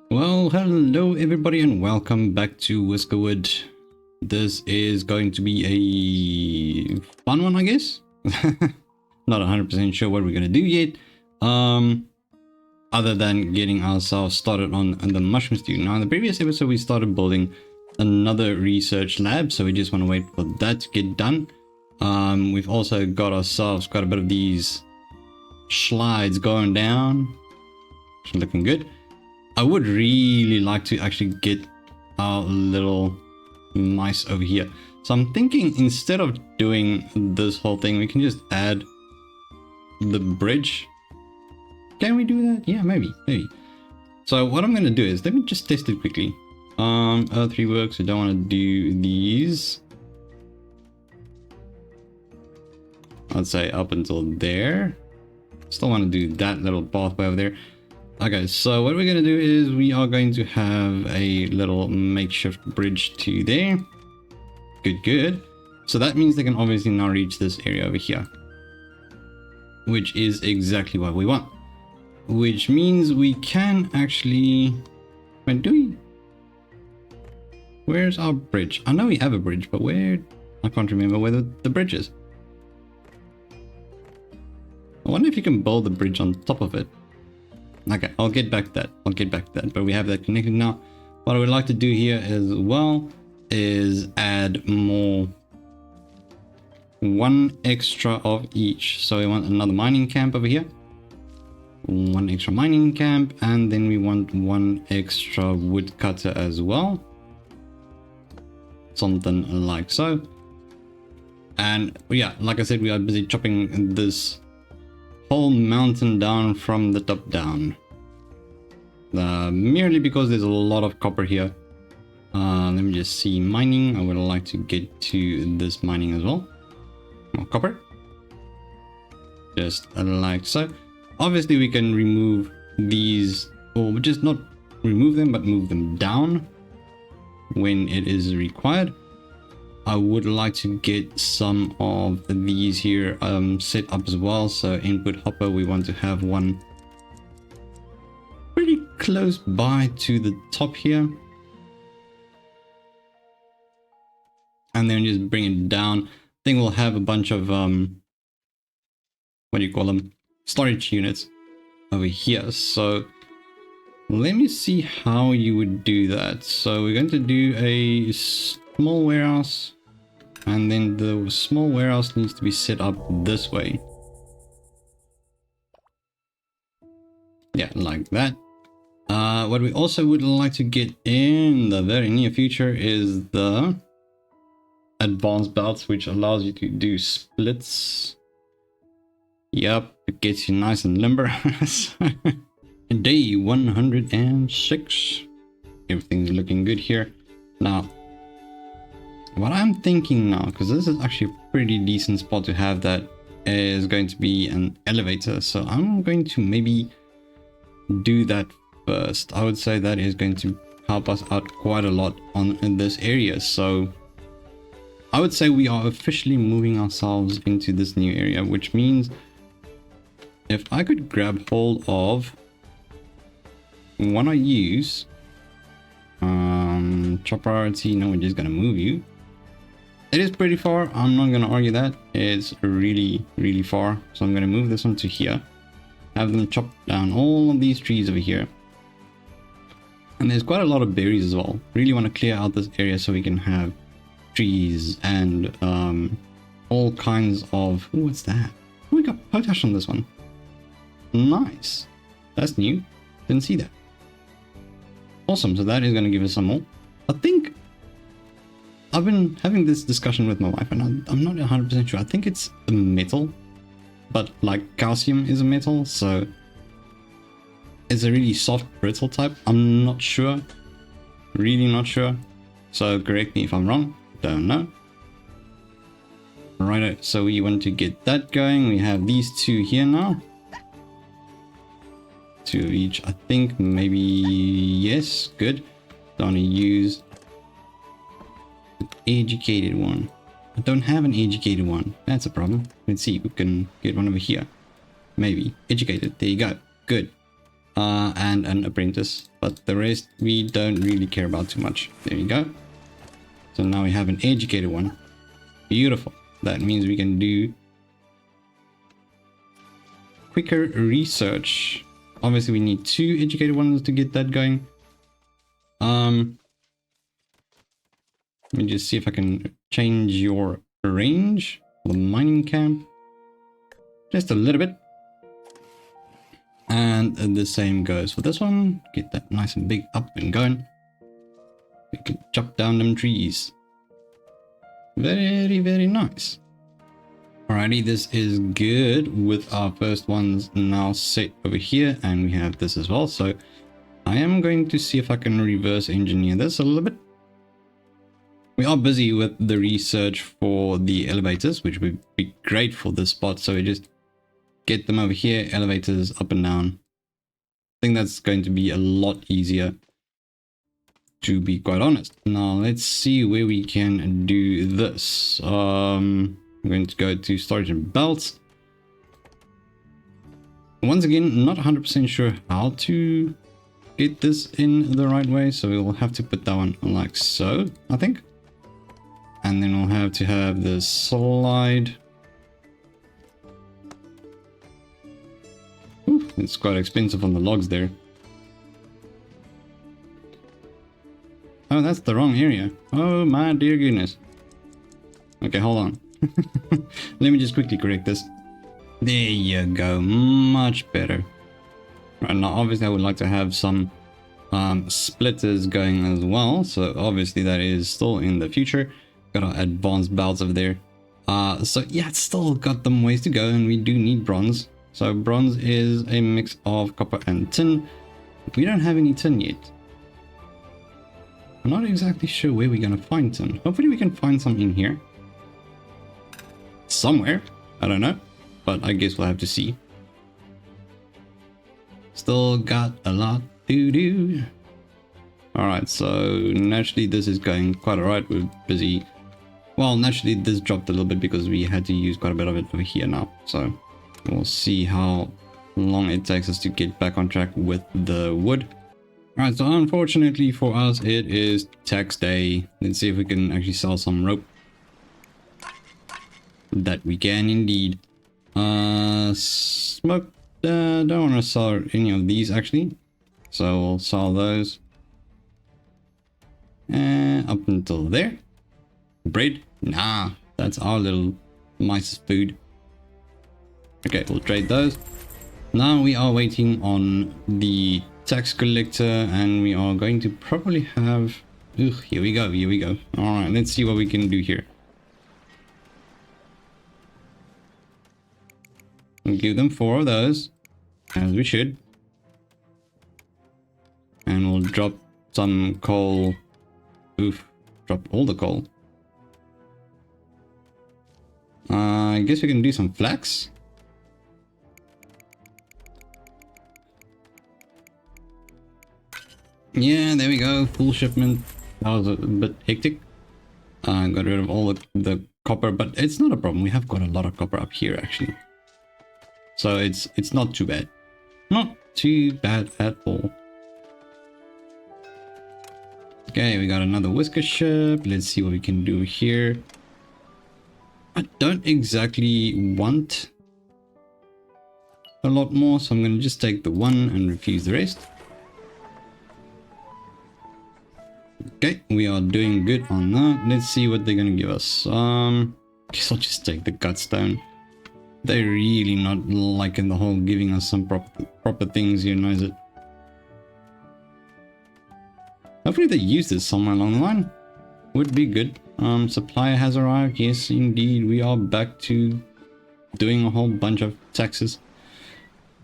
Well, hello everybody and welcome back to Whiskerwood. This is going to be a fun one, I guess. Not 100% sure what we're going to do yet. Other than getting ourselves started on the mushroom stew. Now, in the previous episode, we started building another research lab, so we just want to wait for that to get done. We've also got ourselves quite a bit of these slides going down. It's looking good. I would really like to actually get our little mice over here. So I'm thinking instead of doing this whole thing, we can just add the bridge. Can we do that? Yeah, maybe. So what I'm going to do is, let me just test it quickly. Earth reworks, we don't want to do these. I'd say up until there. Still want to do that little pathway over there. Okay, so what we're going to do is we are going to have a little makeshift bridge to there. Good. So that means they can obviously now reach this area over here, which is exactly what we want. Which means we can actually... Wait, do we? Where's our bridge? I know we have a bridge, but where? I can't remember where the bridge is. I wonder if you can build the bridge on top of it. Okay, I'll get back to that. But we have that connected now. What I would like to do here as well is add more. One extra of each. So we want another mining camp over here. One extra mining camp. And then we want one extra woodcutter as well. Something like so. And yeah, like I said, we are busy chopping this whole mountain down from the top down, merely because there's a lot of copper here. Let me just see mining. I would like to get to this mining as well. More copper, just like so. Obviously we can remove these, or just not remove them but move them down when it is required. I would like to get some of these here set up as well. So input hopper, we want to have one pretty close by to the top here. And then just bring it down. I think we'll have a bunch of, what do you call them? Storage units over here. So let me see how you would do that. So we're going to do a small warehouse. And then the small warehouse needs to be set up this way. Yeah, like that. What we also would like to get in the very near future is the advanced belts, which allows you to do splits. Yep, it gets you nice and limber. Day 106. Everything's looking good here. Now, what I'm thinking now, because this is actually a pretty decent spot to have, that is going to be an elevator. So I'm going to maybe do that first. I would say that is going to help us out quite a lot in this area. So I would say we are officially moving ourselves into this new area, which means if I could grab hold of one I use, top priority, no, we're just going to move you. It is pretty far. I'm not going to argue that. It's really far. So I'm going to move this one to here. Have them chop down all of these trees over here. And there's quite a lot of berries as well. Really want to clear out this area so we can have trees and all kinds of... Ooh, what's that? Oh, we got potash on this one. Nice. That's new. Didn't see that. Awesome. So that is going to give us some more. I think I've been having this discussion with my wife and I'm not 100% sure. I think it's a metal, but like calcium is a metal, so it's a really soft brittle type. I'm not sure, really not sure. So correct me if I'm wrong, don't know. Alright, so we want to get that going. We have these two here now. Two of each, I think, maybe, yes, good. Don't want to use educated one. I don't have an educated one. That's a problem. Let's see if we can get one over here. Maybe educated. There you go. Good. and an apprentice, but the rest we don't really care about too much. There you go. So now we have an educated one. Beautiful. That means we can do quicker research. Obviously we need 2 educated ones to get that going. Let me just see if I can change your range for the mining camp just a little bit. And the same goes for this one. Get that nice and big up and going. We can chop down them trees. Very, very nice. Alrighty, this is good with our first ones now set over here, and we have this as well. So I am going to see if I can reverse engineer this a little bit. We are busy with the research for the elevators, which would be great for this spot. So we just get them over here, elevators up and down. I think that's going to be a lot easier, to be quite honest. Now let's see where we can do this. I'm going to go to storage and belts. Once again, not 100% sure how to get this in the right way, so we'll have to put that one like so, I think. And then we'll have to have the slide. Ooh, it's quite expensive on the logs there. Oh, that's the wrong area. Oh my dear goodness. Okay, hold on. Let me just quickly correct this. There you go. Much better. Right, now obviously I would like to have some splitters going as well. So obviously that is still in the future. Got our advanced belts over there. So yeah, it's still got them ways to go, and we do need bronze. So bronze is a mix of copper and tin. We don't have any tin yet. I'm not exactly sure where we're going to find tin. Hopefully we can find some in here. Somewhere. I don't know. But I guess we'll have to see. Still got a lot to do. Alright, so naturally this is going quite alright. We're busy. Well, naturally this dropped a little bit because we had to use quite a bit of it over here now. So we'll see how long it takes us to get back on track with the wood. Alright, so unfortunately for us, it is tax day. Let's see if we can actually sell some rope. That we can indeed. Smoke. Don't want to sell any of these actually. So we'll sell those. Up until there. Bread? Nah, that's our little mice's food. Okay, we'll trade those. Now we are waiting on the tax collector, and we are going to probably have... Ugh, here we go, here we go. Alright, let's see what we can do here. We'll give them 4 of those, as we should. And we'll drop some coal. Oof, drop all the coal. I guess we can do some flax. Yeah, there we go. Full shipment. That was a bit hectic. Got rid of all the copper, but it's not a problem. We have got a lot of copper up here actually. So it's not too bad. Not too bad at all. Okay, we got another whisker ship. Let's see what we can do here. I don't exactly want a lot more, so I'm going to just take the one and refuse the rest. Okay, we are doing good on that. Let's see what they're going to give us. Guess I'll just take the gutstone. They're really not liking the whole giving us some proper things here, now is it? Hopefully they use this somewhere along the line. Would be good. Supplier has arrived. Yes, indeed. We are back to doing a whole bunch of taxes.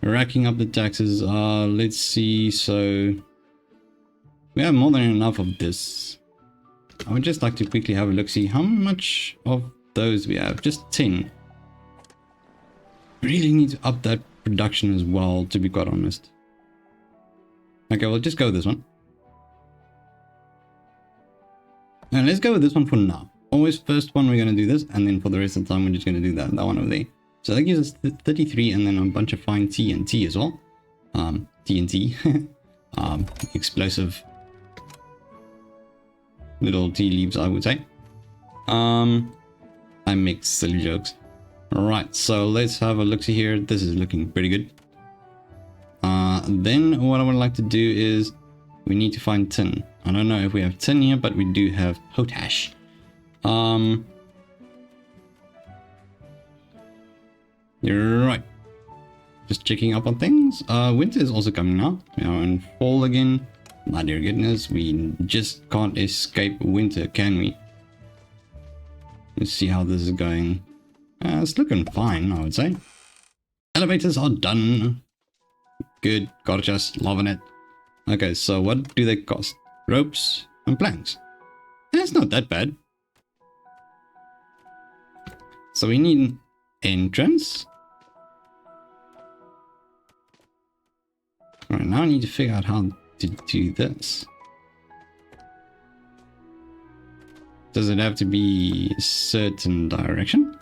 Racking up the taxes. Let's see. So we have more than enough of this. I would just like to quickly have a look, see how much of those we have. Just 10. Really need to up that production as well, to be quite honest. Okay, we'll just go with this one. And let's go with this one for now. Always first one we're going to do this, and then for the rest of the time we're just going to do that one over there. So that gives us 33, and then a bunch of fine TNT as well. TNT. Explosive little tea leaves, I would say. I make silly jokes. Alright, so let's have a look-see here. This is looking pretty good. Then what I would like to do is we need to find tin. I don't know if we have tin here, but we do have potash. You're right. Just checking up on things. Winter is also coming now. We are in fall again. My dear goodness, we just can't escape winter, can we? Let's see how this is going. It's looking fine, I would say. Elevators are done. Good, gorgeous, loving it. Okay, so what do they cost? Ropes and planks. It's not that bad. So we need an entrance. Alright, now I need to figure out how to do this. Does it have to be a certain direction?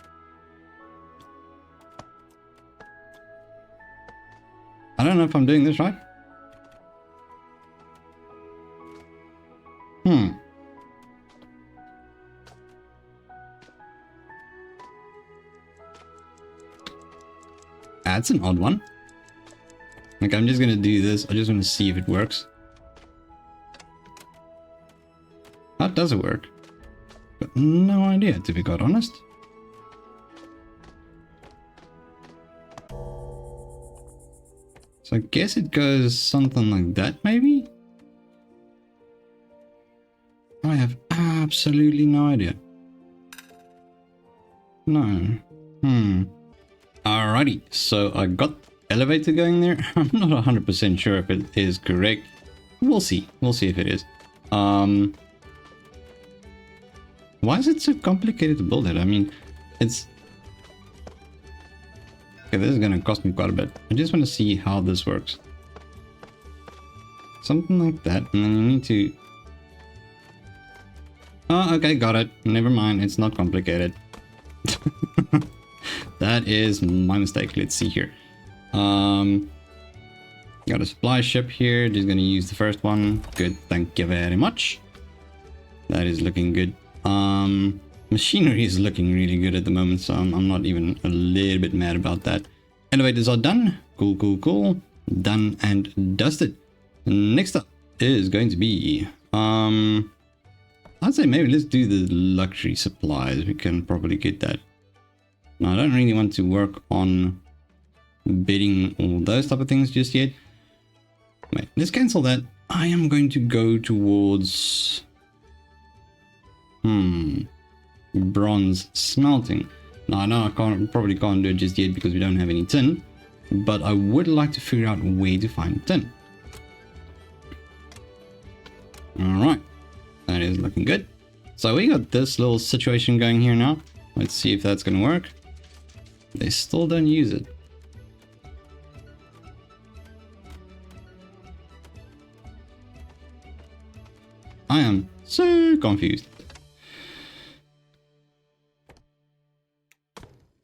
I don't know if I'm doing this right. That's an odd one. Like, I'm just gonna do this. I just want to see if it works. How does it work? Got no idea, to be quite honest. So I guess it goes something like that, maybe? I have absolutely no idea. No. Alrighty, so I got elevator going there. I'm not 100% sure if it is correct. We'll see. We'll see if it is. Why is it so complicated to build it? I mean, it's... Okay, this is gonna cost me quite a bit. I just want to see how this works. Something like that, and then you need to... Oh, okay, got it. Never mind, it's not complicated. That is my mistake. Let's see here. Got a supply ship here. Just gonna use the first one. Good, thank you very much. That is looking good. Machinery is looking really good at the moment, so I'm not even a little bit mad about that. Elevators are done. Cool, cool, cool. Done and dusted. Next up is going to be I'd say maybe let's do the luxury supplies. We can probably get that. Now, I don't really want to work on bidding all those type of things just yet. Wait, let's cancel that. I am going to go towards bronze smelting. Now, I know I probably can't do it just yet because we don't have any tin, but I would like to figure out where to find tin. Alright, that is looking good. So we got this little situation going here now. Let's see if that's going to work. They still don't use it. I am so confused.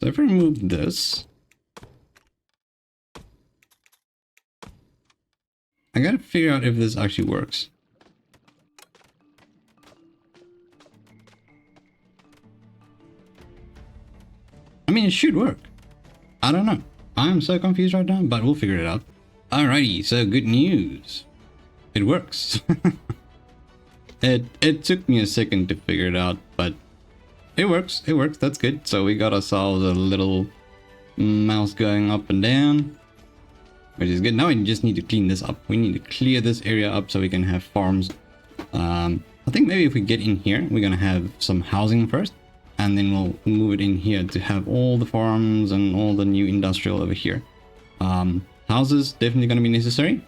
So if I remove this, I gotta figure out if this actually works. I mean, it should work. I don't know. I'm so confused right now, but we'll figure it out. Alrighty, so good news. It works. It took me a second to figure it out, but it works. It works. That's good. So we got ourselves a little mouse going up and down, which is good. Now we just need to clean this up. We need to clear this area up so we can have farms. I think maybe if we get in here, we're gonna have some housing first, and then we'll move it in here to have all the farms and all the new industrial over here. Houses definitely going to be necessary,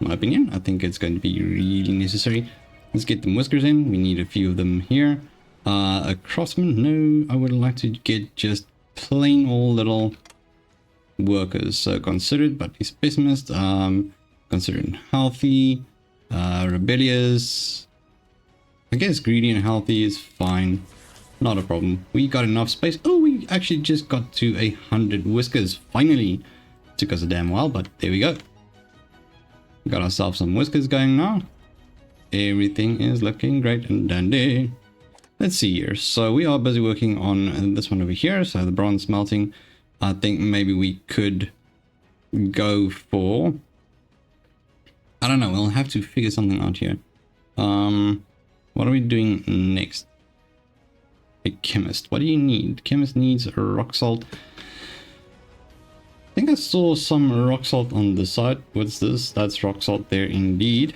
in my opinion. I think it's going to be really necessary. Let's get the whiskers in. We need a few of them here. A craftsman? No, I would like to get just plain old little workers. So considered, but he's pessimist. Considered healthy, rebellious. I guess greedy and healthy is fine. Not a problem. We got enough space. Oh, we actually just got to 100 whiskers. Finally. Took us a damn while, but there we go. Got ourselves some whiskers going now. Everything is looking great and dandy. Let's see here. So we are busy working on this one over here. So the bronze smelting. I think maybe we could go for... I don't know. We'll have to figure something out here. What are we doing next? A chemist. What do you need? Chemist needs rock salt. I think I saw some rock salt on the side. What's this? That's rock salt there indeed.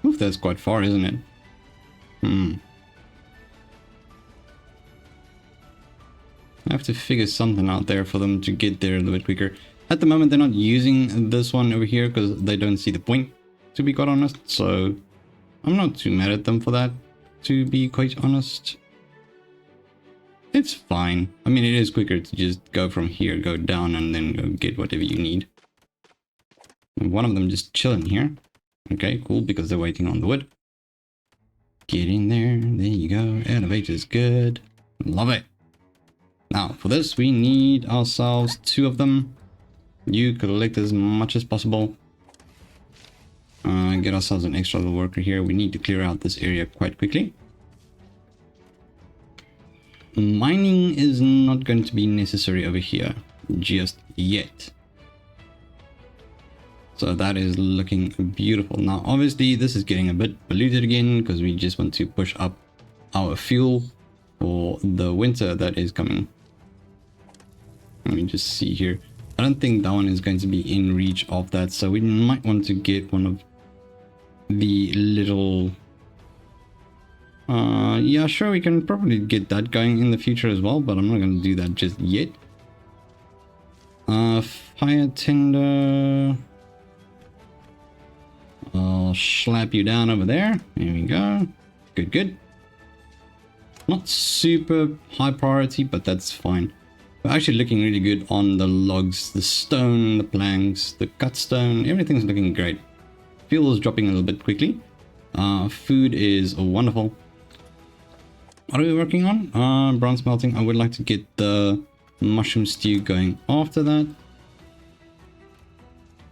Oof, that's quite far, isn't it? I have to figure something out there for them to get there a little bit quicker. At the moment, they're not using this one over here because they don't see the point, to be quite honest. So I'm not too mad at them for that, to be quite honest. It's fine. I mean, it is quicker to just go from here, go down, and then go get whatever you need. And one of them just chilling here. Okay, cool, because they're waiting on the wood. Get in there. There you go. Elevator's good. Love it. Now, for this, we need ourselves 2 of them. You collect as much as possible. Get ourselves an extra little worker here. We need to clear out this area quite quickly. Mining is not going to be necessary over here just yet. So that is looking beautiful. Now, obviously, this is getting a bit polluted again because we just want to push up our fuel for the winter that is coming. Let me just see here. I don't think that one is going to be in reach of that. So we might want to get one of the little... yeah, sure, we can probably get that going in the future as well, but I'm not going to do that just yet. Fire tender... I'll slap you down over there. There we go. Good, good. Not super high priority, but that's fine. We're actually looking really good on the logs, the stone, the planks, the cut stone. Everything's looking great. Fuel is dropping a little bit quickly. Food is wonderful. What are we working on? Bronze smelting. I would like to get the mushroom stew going after that.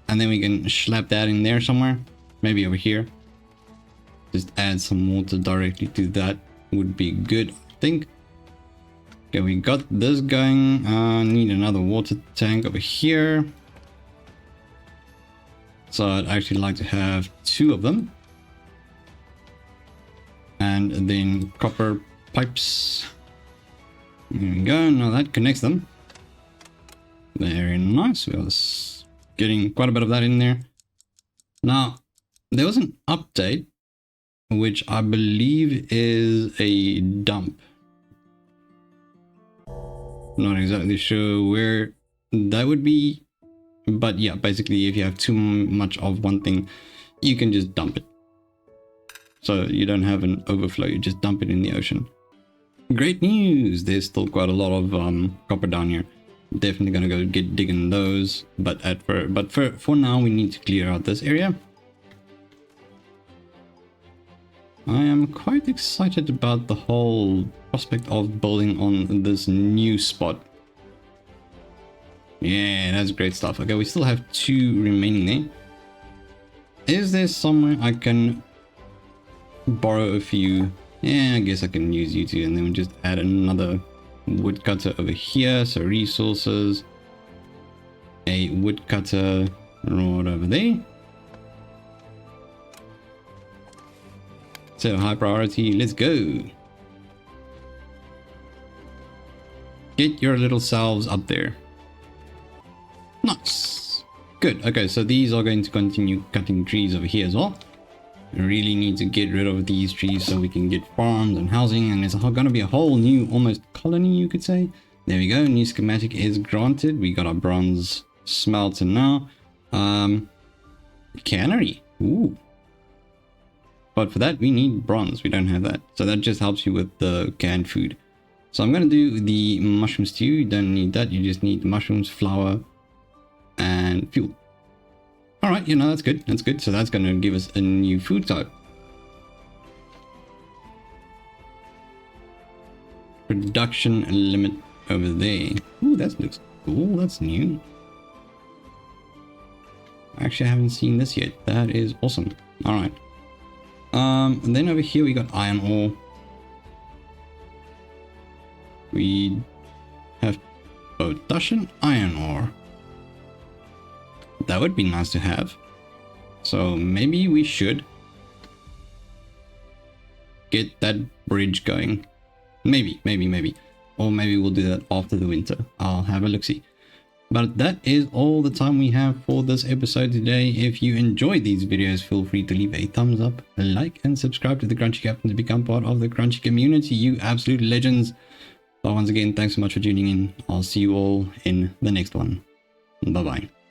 And then we can slap that in there somewhere. Maybe over here. Just add some water directly to that. Would be good, I think. Okay, we got this going. Need another water tank over here. So I'd actually like to have 2 of them. And then copper pipes. There we go. Now that connects them. Very nice. We are getting quite a bit of that in there. Now, there was an update, which I believe is a dump. Not exactly sure where that would be. But yeah, basically, if you have too much of one thing, you can just dump it. So you don't have an overflow, you just dump it in the ocean. Great news! There's still quite a lot of copper down here. Definitely gonna go get digging those. But for now, we need to clear out this area. I am quite excited about the whole prospect of building on this new spot. Yeah, that's great stuff. Okay, we still have 2 remaining there. Is there somewhere I can borrow a few? Yeah, I guess I can use you 2, and then we just add another woodcutter over here. So resources, a woodcutter right over there. So high priority, let's go. Get your little selves up there. Nice. Good. Okay, so these are going to continue cutting trees over here as well. I really need to get rid of these trees so we can get farms and housing, and it's going to be a whole new almost colony, you could say. There we go. New schematic is granted. We got our bronze smelter now. Cannery. Ooh. But for that, we need bronze. We don't have that. So that just helps you with the canned food. So I'm going to do the mushroom stew. You don't need that. You just need mushrooms, flour, and fuel. All right, you know, that's good. That's good. So that's going to give us a new food type. Production limit. over there. Ooh, that looks cool. That's new. Actually, I haven't seen this yet. That is awesome. All right. And then over here we got iron ore. We have potassium iron ore. That would be nice to have. So maybe we should get that bridge going. Maybe. Or maybe we'll do that after the winter. I'll have a look-see. But that is all the time we have for this episode today. If you enjoyed these videos, feel free to leave a thumbs up, a like, and subscribe to the Crunchy Captain to become part of the Crunchy community, you absolute legends. So once again, thanks so much for tuning in. I'll see you all in the next one. Bye-bye.